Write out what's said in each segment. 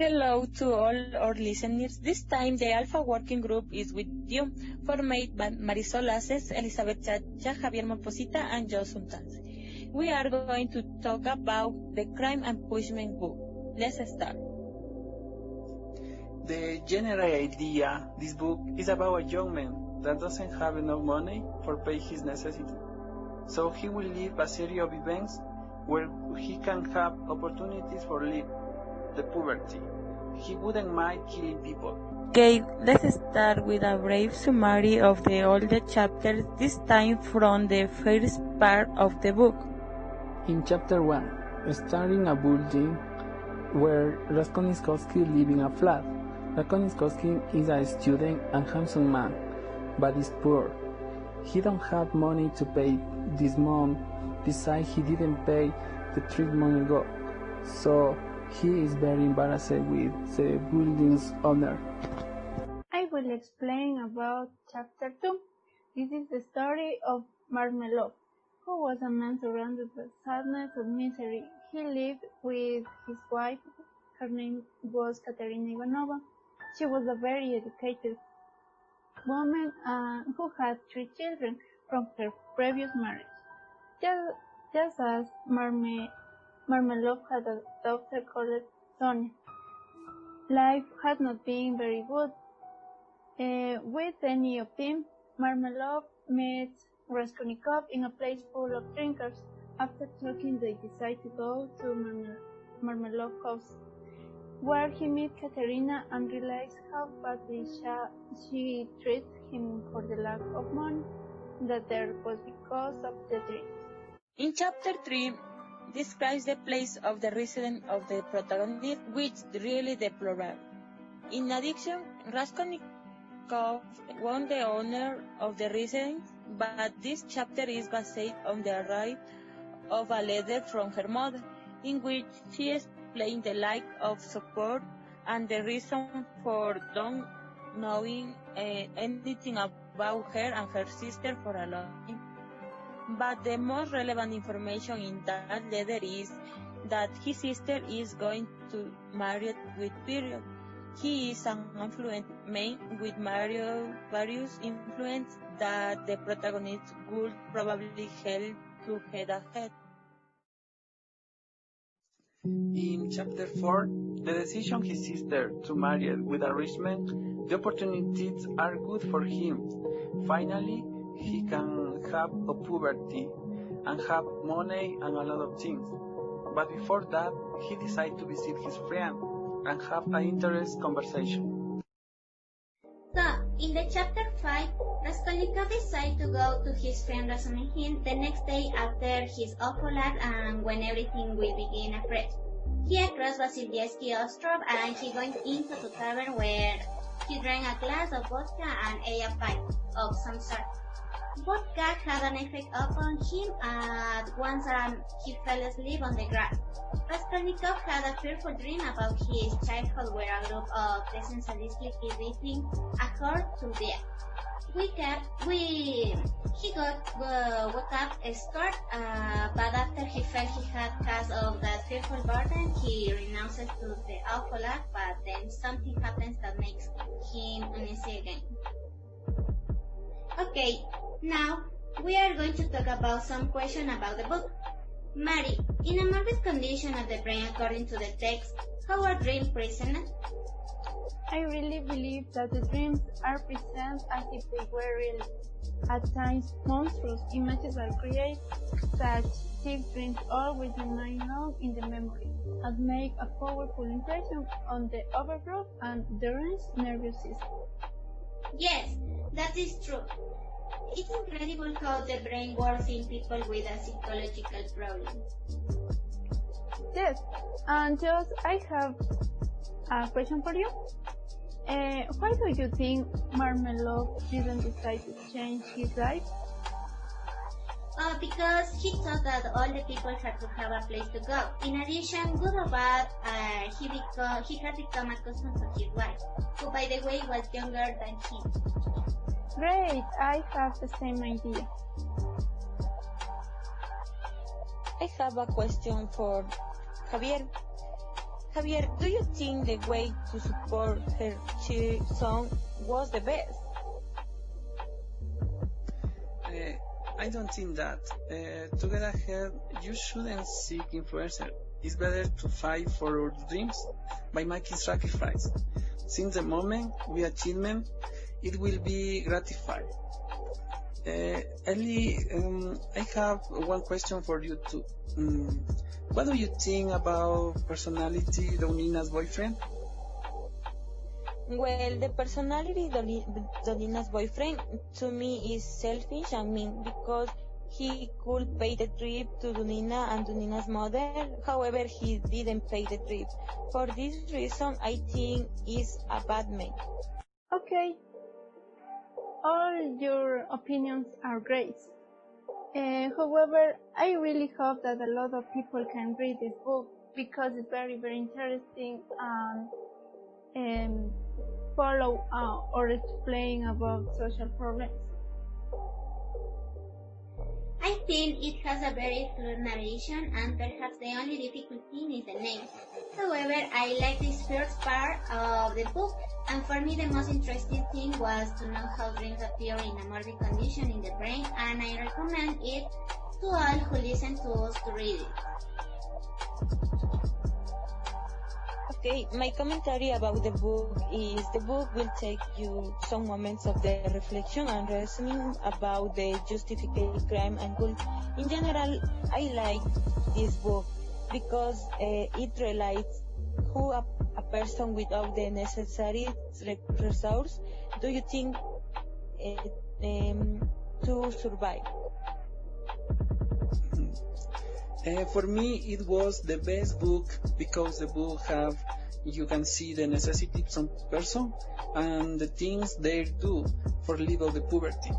Hello to all our listeners. This time the Alpha Working Group is with you, formed by MARISOL, ASES, Elizabeth Chacha, Javier MOPOSITA, and SUNTAXI. We are going to talk about the Crime and Punishment book. Let's start. The general idea, this book is about a young man that doesn't have enough money for pay his necessities. So he will live a series of events where he can have opportunities for live the poverty. He wouldn't mind killing people. Okay, let's start with a brief summary of all the chapters, this time from the first part of the book. In chapter 1, starting a building where Raskolnikov lives in a flat. Raskolnikov is a student and handsome man, but is poor. He don't have money to pay this month, besides he didn't pay the 3 months ago. So he is very embarrassed with the building's owner. I will explain about chapter 2. This is the story of Marmelov, who was a man surrounded by sadness and misery. He lived with his wife. Her name was Katerina Ivanova. She was a very educated woman who had 3 children from her previous marriage. Just as Marmelov had a daughter called Sonia. Life had not been very good with any of them. Marmelov met Raskolnikov in a place full of drinkers. After talking, they decide to go to Marmelov's house, where he met Katerina and realized how badly she treated him for the lack of money that there was because of the drinks. In chapter 3, describes the place of the residence of the protagonist, which is really deplorable. In addition, Raskolnikov was the owner of the residence, but this chapter is based on the arrival of a letter from her mother, in which she explained the lack of support and the reason for not knowing anything about her and her sister for a long time. But the most relevant information in that letter is that his sister is going to marry with period. He is an affluent man with various influence that the protagonist would probably help to head ahead. In chapter 4, the decision his sister to marry with a rich man, the opportunities are good for him. Finally, he can have a poverty and have money and a lot of things. But before that, he decides to visit his friend and have an interesting conversation. So, in the chapter 5, Raskolnikov decides to go to his friend Razumihin the next day after his awful act and when everything will begin afresh. He crossed Vasilievsky Ostrov and he went into the tavern where he drank a glass of vodka and ate a pie of some sort. Vodka had an effect upon him and once he fell asleep on the grass. Raskolnikov had a fearful dream about his childhood where a group of peasants sadistically kidnapping a horse to death. He woke up scared, but after he felt he had cast off that fearful burden, he renounces to the awful act, but then something happens that makes him uneasy again. Okay, now we are going to talk about some questions about the book. Mari, in a morbid condition of the brain according to the text, how are dreams presented? I really believe that the dreams are presented as if they were real. At times, monstrous images are created, such sick dreams always remain long in the memory and make a powerful impression on the overgrowth and deranged nervous system. Yes, that is true. It's incredible how the brain works in people with a psychological problem. Yes, and just I have a question for you. Why do you think Marmelov didn't decide to change his life? Because he thought that all the people had to have a place to go. In addition, good or bad, he had become accustomed to his wife, who by the way was younger than him. Great, I have the same idea. I have a question for Javier. Javier, do you think the way to support her son was the best? I don't think that. To get ahead, you shouldn't seek influencer. It's better to fight for our dreams by making sacrifice. Since the moment we achieve them, it will be gratified. Ellie, I have one question for you too. What do you think about personality Donina's boyfriend? Well, the personality Donina's boyfriend to me is selfish and mean because he could pay the trip to Donina and Donina's mother. However, he didn't pay the trip. For this reason, I think he's a bad man. Okay, all your opinions are great. However, I really hope that a lot of people can read this book because it's very, very interesting and follow or explain about social problems. I think it has a very fluid narration and perhaps the only difficult thing is the name. However, I like this first part of the book, and for me the most interesting thing was to know how dreams appear in a morbid condition in the brain, and I recommend it to all who listen to us to read it. Okay, my commentary about the book is the book will take you some moments of the reflection and reasoning about the justified crime and guilt. In general, I like this book because it relates who a person without the necessary resource do you think to survive. For me, it was the best book because the book you can see the necessities of person and the things they do for live out the poverty.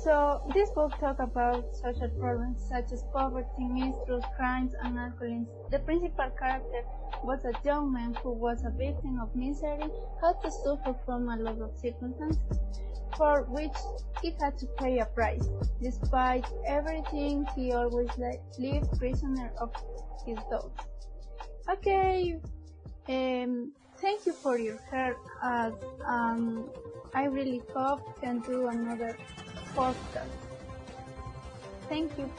So this book talks about social problems such as poverty, mistrust, crimes, and alcoholism. The principal character was a young man who was a victim of misery, had to suffer from a lot of circumstances, for which he had to pay a price. Despite everything, he always lived prisoner of his thoughts. Okay, thank you for your help. I really hope can do another podcast. Thank you.